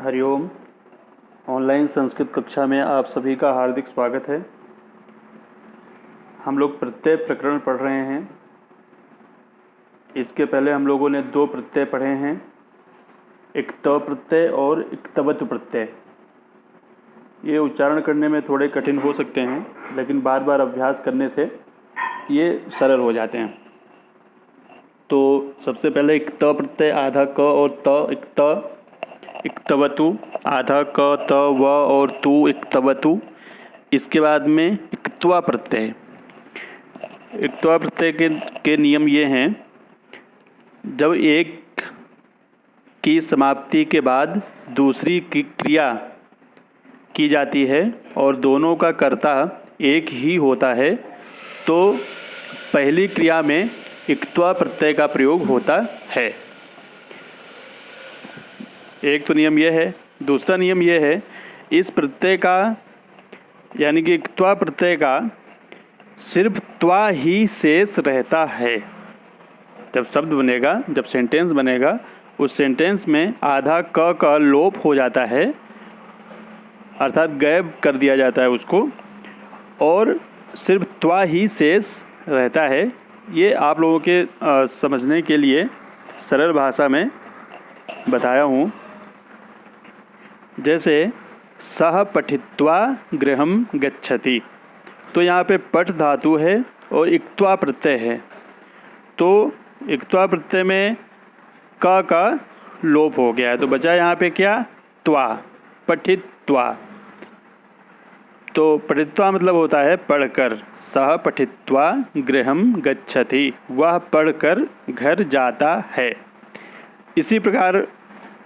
Hariom. Online Sanskrit कक्षा में आप सभी का हार्दिक स्वागत है। हम लोग प्रत्यय प्रकरण पढ़ रहे हैं। इसके पहले हम लोगों ने 2 प्रत्यय पढ़े हैं, एक त प्रत्यय और एक तवतु प्रत्यय। ये उच्चारण करने में थोड़े कठिन हो सकते हैं, लेकिन बार बार अभ्यास करने से ये सरल हो जाते हैं। तो सबसे पहले एक त प्रत्यय आधा क और त, एक तवतु आधा क त व और तु एक तवतु। इसके बाद में एक त्वा प्रत्यय। एक त्वा प्रत्यय के नियम ये हैं, जब एक की समाप्ति के बाद दूसरी की क्रिया की जाती है और दोनों का कर्ता एक ही होता है तो पहली क्रिया में एक त्वा प्रत्यय का प्रयोग होता है। एक तो नियम यह है। दूसरा नियम यह है, इस प्रत्यय का यानी कि त्वा प्रत्यय का सिर्फ त्वा ही शेष रहता है। जब शब्द बनेगा, जब सेंटेंस बनेगा, उस सेंटेंस में आधा क का लोप हो जाता है, अर्थात गायब कर दिया जाता है उसको, और सिर्फ त्वा ही शेष रहता है। ये आप लोगों के समझने के लिए सरल भाषा में बताया हूँ। जैसे सह पठित्वा गृहं गच्छति, तो यहाँ पे पठ धातु है और इक्त्वा प्रत्यय है। तो इक्त्वा प्रत्यय में क का लोप हो गया है, तो बचा यहाँ पे क्या? त्वा, पठित्वा। तो पठित्वा मतलब होता है पढ़कर। सह पठित्वा गृहं गच्छति, वह पढ़कर घर जाता है। इसी प्रकार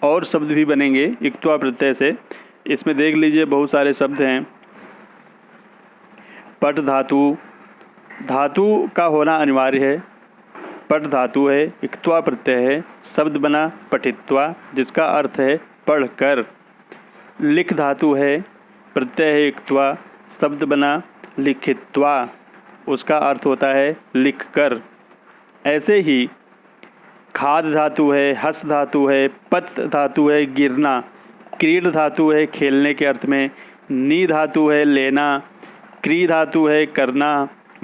और शब्द भी बनेंगे इक्त्वा प्रत्यय से। इसमें देख लीजिए बहुत सारे शब्द हैं। पठ धातु, धातु का होना अनिवार्य है। पठ धातु है, इक्त्वा प्रत्यय है, शब्द बना पठित्वा, जिसका अर्थ है पढ़कर। लिख धातु है, प्रत्यय है इक्त्वा, शब्द बना लिखित्वा, उसका अर्थ होता है लिखकर। ऐसे ही खाद धातु है, हस धातु है, पत धातु है गिरना, क्रीड धातु है खेलने के अर्थ में, नी धातु है लेना, क्री धातु है करना,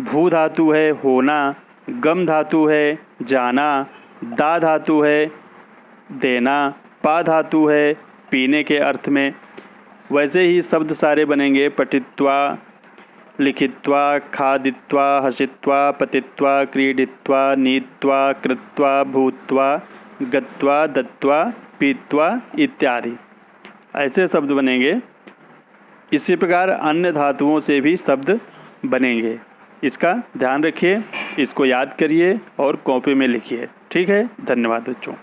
भू धातु है होना, गम धातु है जाना, दा धातु है देना, पा धातु है पीने के अर्थ में। वैसे ही शब्द सारे बनेंगे पठित्वा, लिखित्वा, खादित्वा, हसित्वा, पतित्वा, क्रीडित्वा, नीत्वा, कृत्वा, भूत्वा, गत्वा, दत्वा, पीत्वा इत्यादि। ऐसे शब्द बनेंगे। इसी प्रकार अन्य धातुओं से भी शब्द बनेंगे। इसका ध्यान रखिए, इसको याद करिए और कॉपी में लिखिए। ठीक है, धन्यवाद बच्चों।